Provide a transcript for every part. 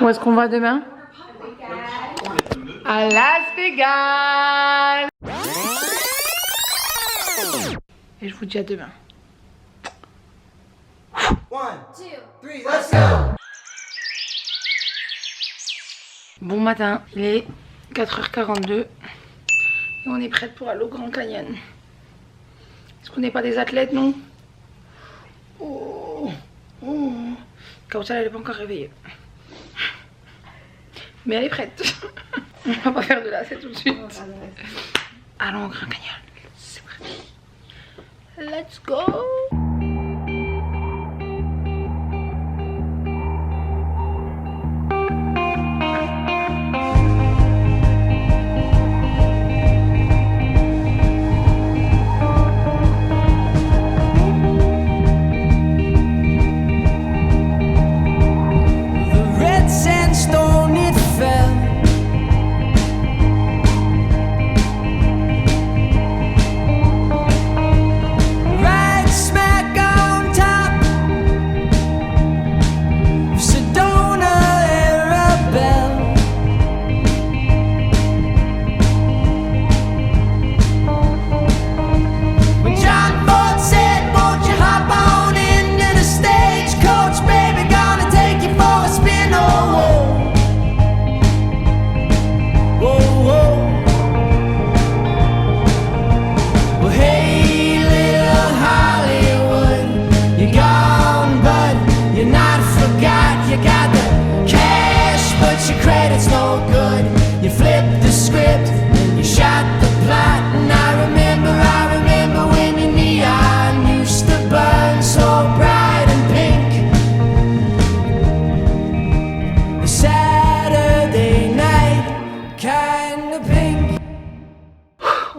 Où est-ce qu'on va demain? À Las Vegas. Et je vous dis à demain. 1, 2, 3, let's go! Bon matin, il est 4h42 et on est prête pour aller au Grand Canyon. Est-ce qu'on n'est pas des athlètes, non? Oh, oh. Kautal, elle n'est pas encore réveillée. Mais elle est prête. On va pas faire de lacets tout de suite. Allons au Grand Canyon. C'est parti. Let's go!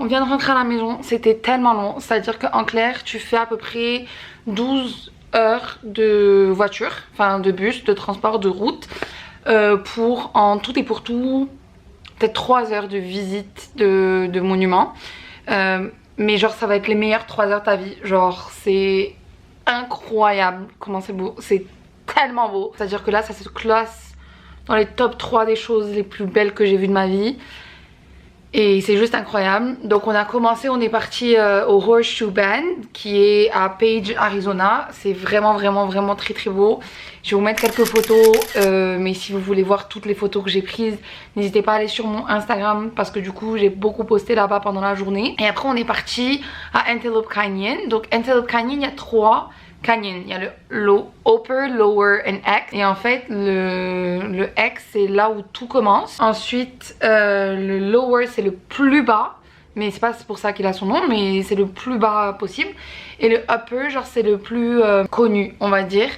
On vient de rentrer à la maison, c'était tellement long, c'est-à-dire qu'en clair, tu fais à peu près 12 heures de voiture, enfin de bus, de transport, de route, pour en tout et pour tout, peut-être 3 heures de visite de monuments. Mais genre ça va être les meilleures 3 heures de ta vie, genre c'est incroyable comment c'est beau, c'est tellement beau. C'est-à-dire que là ça se classe dans les top 3 des choses les plus belles que j'ai vues de ma vie. Et c'est juste incroyable. Donc on a commencé, on est parti au Horseshoe Bend qui est à Page, Arizona. C'est vraiment très très beau. Je vais vous mettre quelques photos, mais si vous voulez voir toutes les photos que j'ai prises, n'hésitez pas à aller sur mon Instagram parce que du coup j'ai beaucoup posté là-bas pendant la journée. Et après on est parti à Antelope Canyon. Donc Antelope Canyon, il y a 3 canyons. Il y a le Upper, Lower and X. Et en fait le X c'est là où tout commence. Ensuite le Lower c'est le plus bas. Mais c'est pas pour ça qu'il a son nom, mais c'est le plus bas possible. Et le Upper genre c'est le plus connu on va dire.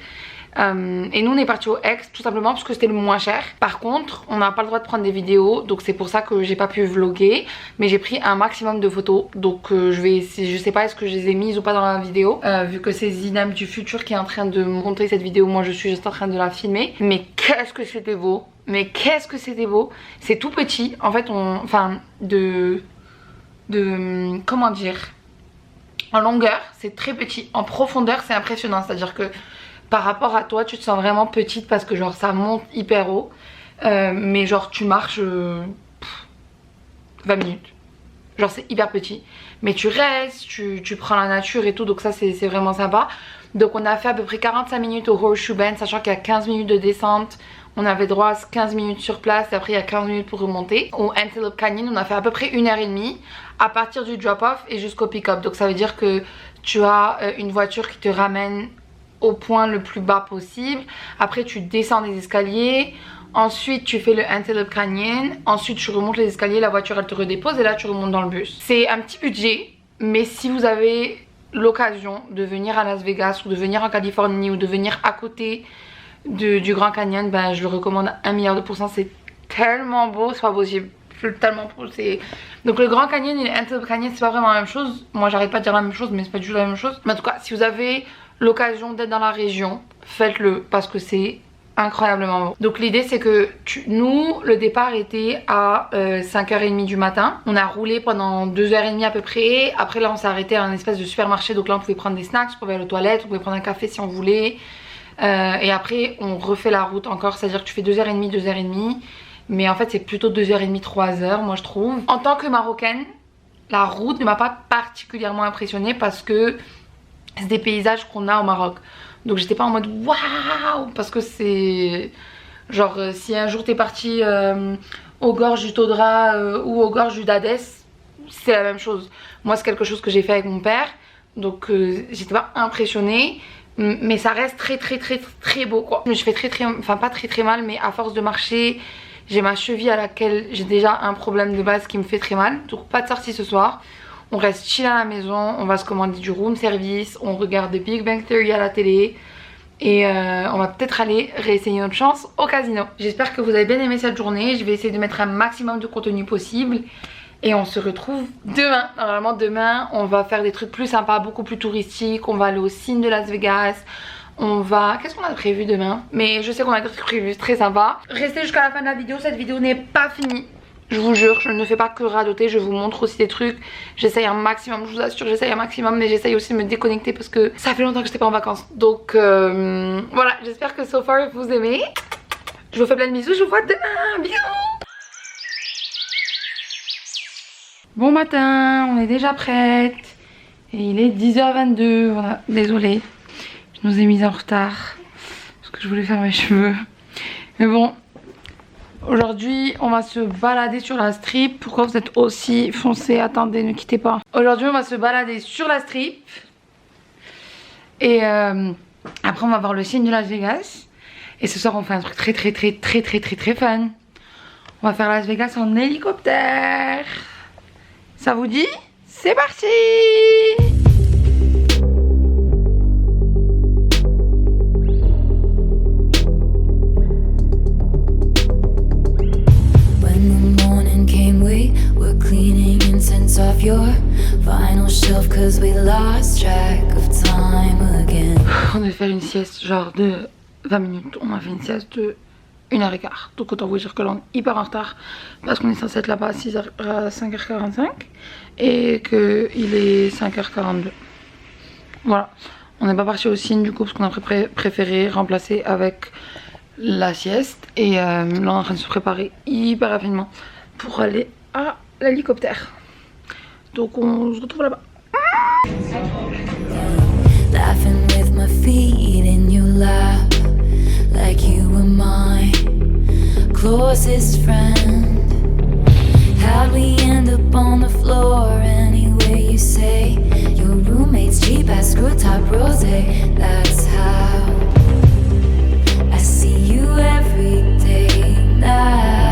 Et nous on est parti au X tout simplement parce que c'était le moins cher. Par contre on n'a pas le droit de prendre des vidéos, donc c'est pour ça que j'ai pas pu vlogger. Mais j'ai pris un maximum de photos, donc je sais pas est-ce que je les ai mises ou pas dans la vidéo, vu que c'est Zinam du futur qui est en train de monter cette vidéo. Moi je suis juste en train de la filmer. Mais qu'est-ce que c'était beau, mais qu'est-ce que c'était beau. C'est tout petit en fait, comment dire, en longueur c'est très petit, en profondeur c'est impressionnant. C'est à dire que par rapport à toi tu te sens vraiment petite parce que genre ça monte hyper haut, mais genre tu marches 20 minutes, genre c'est hyper petit, mais tu restes, tu prends la nature et tout, donc ça c'est vraiment sympa. Donc on a fait à peu près 45 minutes au Horseshoe Bend, sachant qu'il y a 15 minutes de descente. On avait droit à 15 minutes sur place et après il y a 15 minutes pour remonter. Au Antelope Canyon on a fait à peu près 1h30 à partir du drop-off et jusqu'au pick-up. Donc ça veut dire que tu as une voiture qui te ramène au point le plus bas possible. Après tu descends des escaliers. Ensuite tu fais le Antelope Canyon. Ensuite tu remontes les escaliers, la voiture elle te redépose et là tu remontes dans le bus. C'est un petit budget, mais si vous avez l'occasion de venir à Las Vegas ou de venir en Californie ou de venir à côté du Grand Canyon, ben je le recommande à 1 milliard de %. C'est tellement beau, c'est pas possible. Tellement beau. Donc le Grand Canyon et l'Antelope Canyon c'est pas vraiment la même chose. Moi j'arrête pas de dire la même chose, mais c'est pas du tout la même chose. Mais en tout cas si vous avez l'occasion d'être dans la région, faites-le parce que c'est incroyablement beau. Donc l'idée c'est que nous le départ était à 5h30 du matin. On a roulé pendant 2h30 à peu près. Après là on s'est arrêté à un espèce de supermarché, donc là on pouvait prendre des snacks, on pouvait aller aux toilettes, on pouvait prendre un café si on voulait. Et après on refait la route encore, c'est à dire que tu fais 2h30, 2h30. Mais en fait c'est plutôt 2h30, 3h moi je trouve. En tant que Marocaine, la route ne m'a pas particulièrement impressionnée parce que c'est des paysages qu'on a au Maroc. Donc j'étais pas en mode waouh, parce que c'est genre si un jour t'es parti aux gorges du Todra ou aux gorges du Dadès, c'est la même chose. Moi c'est quelque chose que j'ai fait avec mon père, donc j'étais pas impressionnée. Mais ça reste très beau quoi. Je me suis fait enfin pas très mal, mais à force de marcher, j'ai ma cheville à laquelle j'ai déjà un problème de base qui me fait très mal. Donc pas de sortie ce soir. On reste chill à la maison, on va se commander du room service, on regarde The Big Bang Theory à la télé. Et on va peut-être aller réessayer notre chance au casino. J'espère que vous avez bien aimé cette journée. Je vais essayer de mettre un maximum de contenu possible. Et on se retrouve demain. Normalement demain on va faire des trucs plus sympas, beaucoup plus touristiques. On va aller au Cine de Las Vegas. On va... Qu'est-ce qu'on a prévu demain? Mais je sais qu'on a des trucs prévus très sympas. Restez jusqu'à la fin de la vidéo, cette vidéo n'est pas finie. Je vous jure, je ne fais pas que radoter, je vous montre aussi des trucs. J'essaye un maximum, je vous assure, j'essaye un maximum. Mais j'essaye aussi de me déconnecter parce que ça fait longtemps que j'étais pas en vacances. Donc voilà, j'espère que so far vous aimez. Je vous fais plein de bisous, je vous vois demain. Bisous. Bon matin, on est déjà prête. Et il est 10h22, voilà, désolée. Je nous ai mis en retard parce que je voulais faire mes cheveux. Mais bon, aujourd'hui on va se balader sur la strip. Pourquoi vous êtes aussi foncé? Attendez, ne quittez pas. Aujourd'hui on va se balader sur la strip. Et après on va voir le Cine de Las Vegas. Et ce soir on fait un truc très fun. On va faire Las Vegas en hélicoptère. Ça vous dit? C'est parti! Off your vinyl shelf cause we lost track of time again. On devait faire une sieste genre de 20 minutes. On a fait une sieste de 1h15. Donc autant vous dire que là on est hyper en retard parce qu'on est censé être là-bas à 5h45 et qu'il est 5h42. Voilà. On n'est pas parti au Cine du coup parce qu'on a préféré remplacer avec la sieste. Et là on est en train de se préparer hyper rapidement pour aller à l'hélicoptère. Donc on se retrouve là-bas. Laughing with my feet in your lap, like you were my closest friend. How'd we end up on the floor anyway? You say your roommate's cheap ass screw top rose. That's how I see you every day now.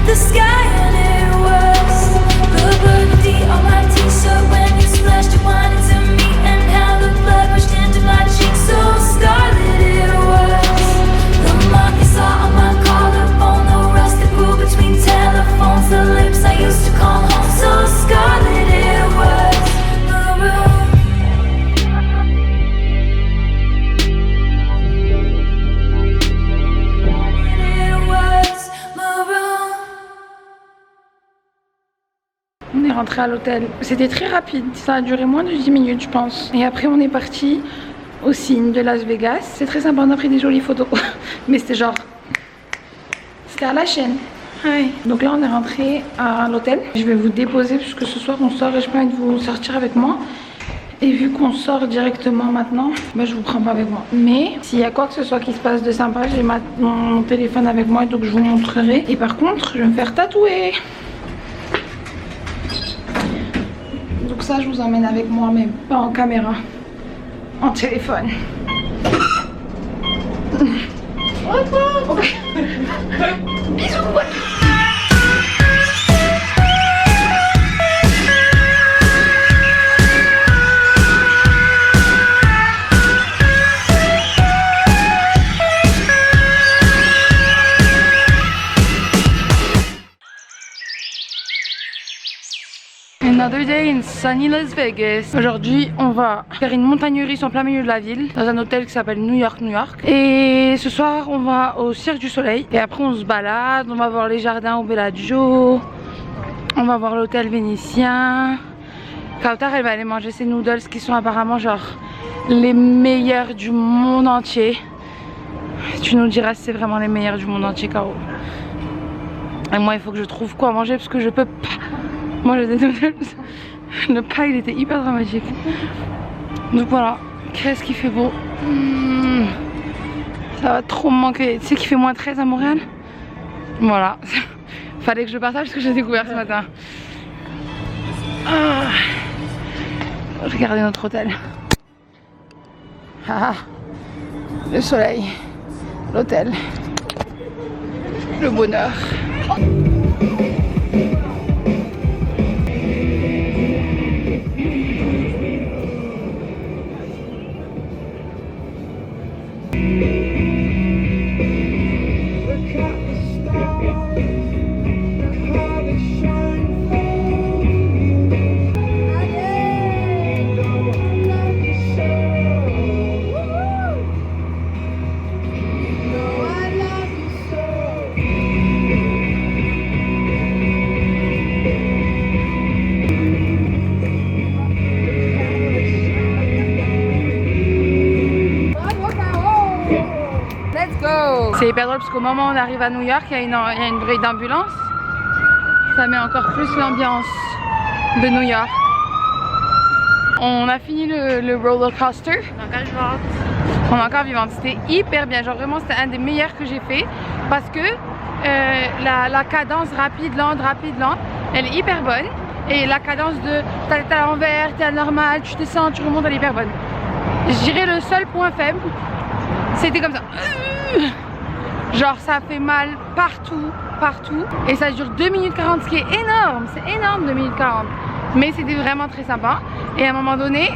The sky and it was the burgundy on my t-shirt when you splashed your wine into me and how the blood rushed into my cheeks. So scarlet it was. The mark you saw on my collarbone, the rust that grew between telephones, the lips I used to call home. So scarlet it was. Maroon. It was maroon. On est rentré à l'hôtel. C'était très rapide, ça a duré moins de 10 minutes je pense. Et après on est parti au Cine de Las Vegas. C'est très sympa, on a pris des jolies photos. Mais c'était genre... C'était à la chaîne. Ouais. Donc là on est rentré à l'hôtel. Je vais vous déposer puisque ce soir on sort et j'ai pas envie de vous sortir avec moi. Et vu qu'on sort directement maintenant, bah, je vous prends pas avec moi. Mais s'il y a quoi que ce soit qui se passe de sympa, j'ai mon téléphone avec moi donc je vous montrerai. Et par contre je vais me faire tatouer. Donc ça je vous emmène avec moi mais pas en caméra, en téléphone. Bisous. Another day in sunny Las Vegas. Aujourd'hui, on va faire une montagnerie en plein milieu de la ville, dans un hôtel qui s'appelle New York, New York. Et ce soir, on va au Cirque du Soleil. Et après, on se balade, on va voir les jardins au Bellagio. On va voir l'hôtel vénitien. Kautar, elle va aller manger ses noodles qui sont apparemment genre les meilleurs du monde entier. Tu nous diras si c'est vraiment les meilleurs du monde entier, Kao. Et moi, il faut que je trouve quoi manger parce que je peux pas manger des noodles. Le pas, il était hyper dramatique. Donc voilà, qu'est-ce qu'il fait beau. Ça va trop me manquer. Tu sais qu'il fait moins 13 à Montréal. Voilà. Fallait que je partage ce que j'ai découvert ce matin. Ah. Regardez notre hôtel. Ah. Le soleil. L'hôtel. Le bonheur. C'est hyper drôle parce qu'au moment où on arrive à New York, il y a une bruit d'ambulance. Ça met encore plus l'ambiance de New York. On a fini le roller coaster. On est encore vivante. C'était hyper bien. Genre vraiment c'était un des meilleurs que j'ai fait. Parce que la cadence rapide, lente, elle est hyper bonne. Et la cadence de t'es à l'envers, t'es à normal, tu descends, tu remontes, elle est hyper bonne. Je dirais le seul point faible, c'était comme ça. Genre ça fait mal partout. Et ça dure 2 minutes 40, ce qui est énorme. C'est énorme 2 minutes 40. Mais c'était vraiment très sympa. Et à un moment donné,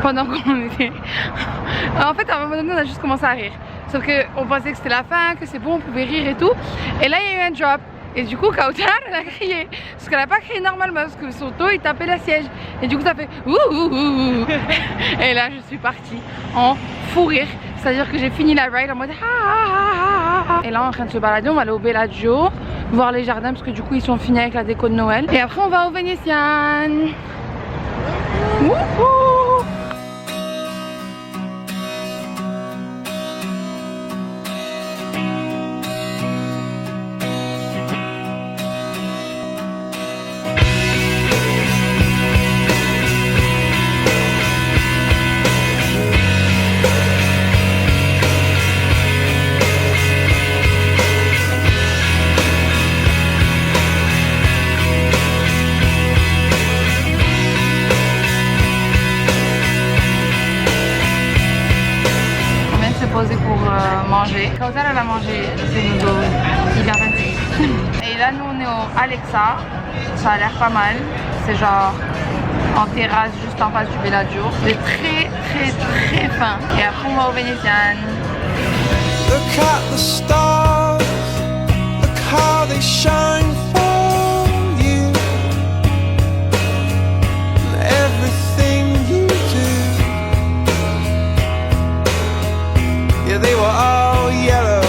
pendant qu'on était... En fait à un moment donné on a juste commencé à rire. Sauf qu'on pensait que c'était la fin, que c'est bon, on pouvait rire et tout. Et là il y a eu un drop. Et du coup Kautar elle a crié. Parce qu'elle a pas crié normalement, parce que son dos il tapait la siège. Et du coup ça fait ouh ouh ouh. Et là je suis partie en fou rire. C'est à dire que j'ai fini la ride en mode ah. Et là on est en train de se balader, on va aller au Bellagio, voir les jardins parce que du coup ils sont finis avec la déco de Noël. Et après on va au Vénitien. Wouhou. Manger. Kautar elle a mangé ses noodles hyper fancy. Et là nous on est au Alexa. Ça a l'air pas mal. C'est genre en terrasse juste en face du Bellagio. C'est très fin. Et après on va au Vénitien. Look at the stars. Look how they shine for you. And everything you do. Yeah, they were all yellow.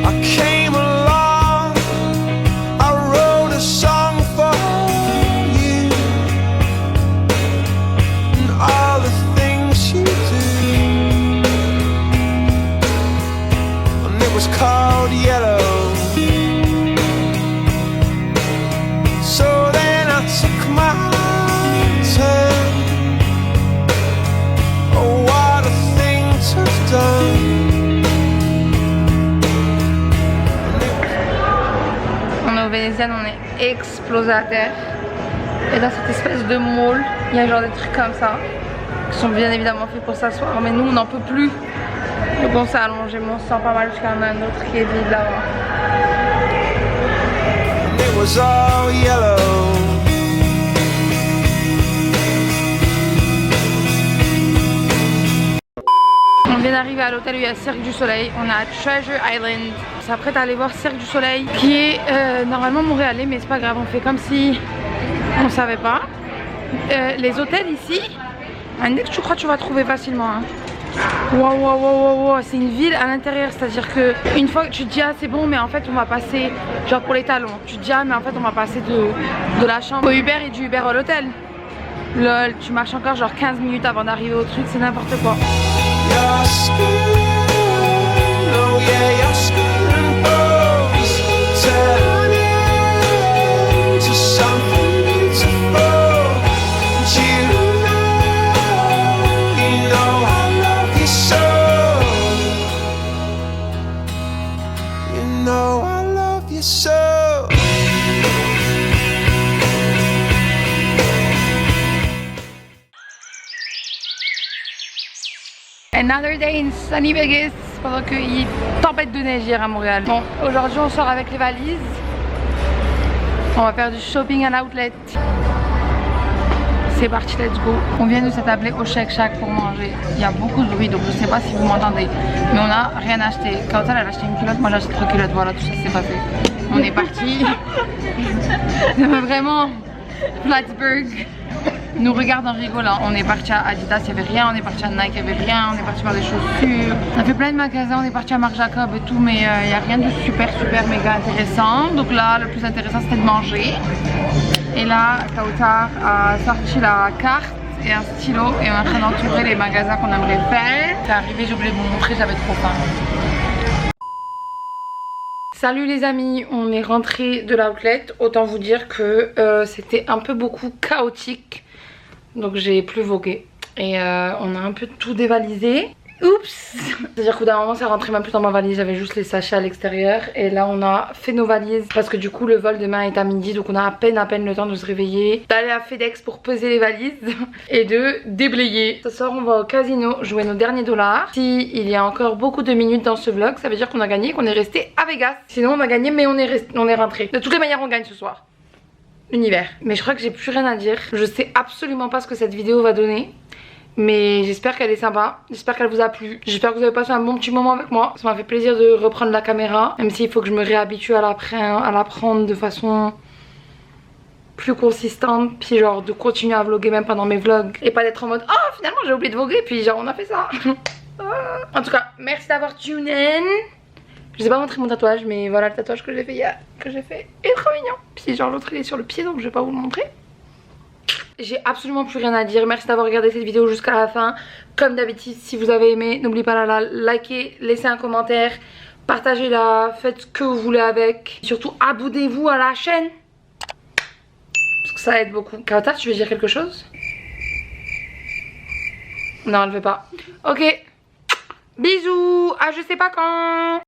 I came along, I wrote a song for you. And all the things you do. And it was called Yellow. So then I took my turn. Oh, what a thing to have done. Vénitienne, on est explosé à terre. Et dans cette espèce de mall, il y a genre des trucs comme ça qui sont bien évidemment faits pour s'asseoir, mais nous on n'en peut plus. Donc on s'est allongé, mais on se sent pas mal jusqu'à un autre qui est vide là-bas. On vient d'arriver à l'hôtel où il y a Cirque du Soleil. On est à Treasure Island. On s'apprête à aller voir Cirque du Soleil qui est normalement montréalais, mais c'est pas grave, on fait comme si On savait pas. Les hôtels ici, index, je crois que tu vas trouver facilement. Hein. Waouh, waouh, waouh, wow. C'est une ville à l'intérieur, c'est-à-dire que une fois que tu te dis ah c'est bon, mais en fait on va passer, genre pour les talons, tu te dis ah mais en fait on va passer de la chambre au Uber et du Uber à l'hôtel. Lol, tu marches encore genre 15 minutes avant d'arriver au truc, c'est n'importe quoi. Another day in sunny Vegas pendant qu'il y a tempête de neige hier à Montréal. Bon, aujourd'hui on sort avec les valises. On va faire du shopping à l'outlet. C'est parti, let's go. On vient de s'attabler au Shake Shack pour manger. Il y a beaucoup de bruit donc je sais pas si vous m'entendez. Mais on a rien acheté. Kautal elle a acheté une culotte, moi j'ai acheté 3 culottes. Voilà, tout ça s'est passé. On est parti. Vraiment, Plattsburgh nous regarde en rigolant. On est parti à Adidas, il n'y avait rien. On est parti à Nike, il n'y avait rien. On est parti voir des chaussures. On a fait plein de magasins. On est parti à Marc Jacob et tout. Mais il n'y a rien de super méga intéressant. Donc là, le plus intéressant c'était de manger. Et là, Kautar a sorti la carte et un stylo. Et on est en train d'entourer les magasins qu'on aimerait faire. C'est arrivé, j'ai oublié de vous montrer, j'avais trop faim. Salut les amis, on est rentré de l'outlet. Autant vous dire que c'était un peu beaucoup chaotique. Donc j'ai plus vogué. Et on a un peu tout dévalisé. Oups! C'est-à-dire qu'au d'un moment ça rentrait même plus dans ma valise, j'avais juste les sachets à l'extérieur. Et là on a fait nos valises parce que du coup le vol demain est à midi. Donc on a à peine le temps de se réveiller, d'aller à FedEx pour peser les valises et de déblayer. Ce soir on va au casino jouer nos derniers dollars. Si il y a encore beaucoup de minutes dans ce vlog, ça veut dire qu'on a gagné, qu'on est resté à Vegas. Sinon on a gagné mais on est rentré. De toutes les manières on gagne ce soir. L'univers. Mais je crois que j'ai plus rien à dire. Je sais absolument pas ce que cette vidéo va donner. Mais j'espère qu'elle est sympa, j'espère qu'elle vous a plu. J'espère que vous avez passé un bon petit moment avec moi. Ça m'a fait plaisir de reprendre la caméra. Même s'il faut que je me réhabitue à la prendre de façon plus consistante. Puis genre de continuer à vlogger même pendant mes vlogs. Et pas d'être en mode oh finalement j'ai oublié de vlogger. Puis genre on a fait ça. En tout cas merci d'avoir tune in. Je vous ai pas montré mon tatouage mais voilà le tatouage que j'ai fait hier. Que j'ai fait est trop mignon. Puis genre l'autre il est sur le pied donc je vais pas vous le montrer. J'ai absolument plus rien à dire. Merci d'avoir regardé cette vidéo jusqu'à la fin. Comme d'habitude, si vous avez aimé, n'oubliez pas de la liker, laissez un commentaire, partagez-la, faites ce que vous voulez avec. Surtout, abonnez-vous à la chaîne. Parce que ça aide beaucoup. Kautar, tu veux dire quelque chose? Non, elle ne veut pas. Ok. Bisous. À je sais pas quand.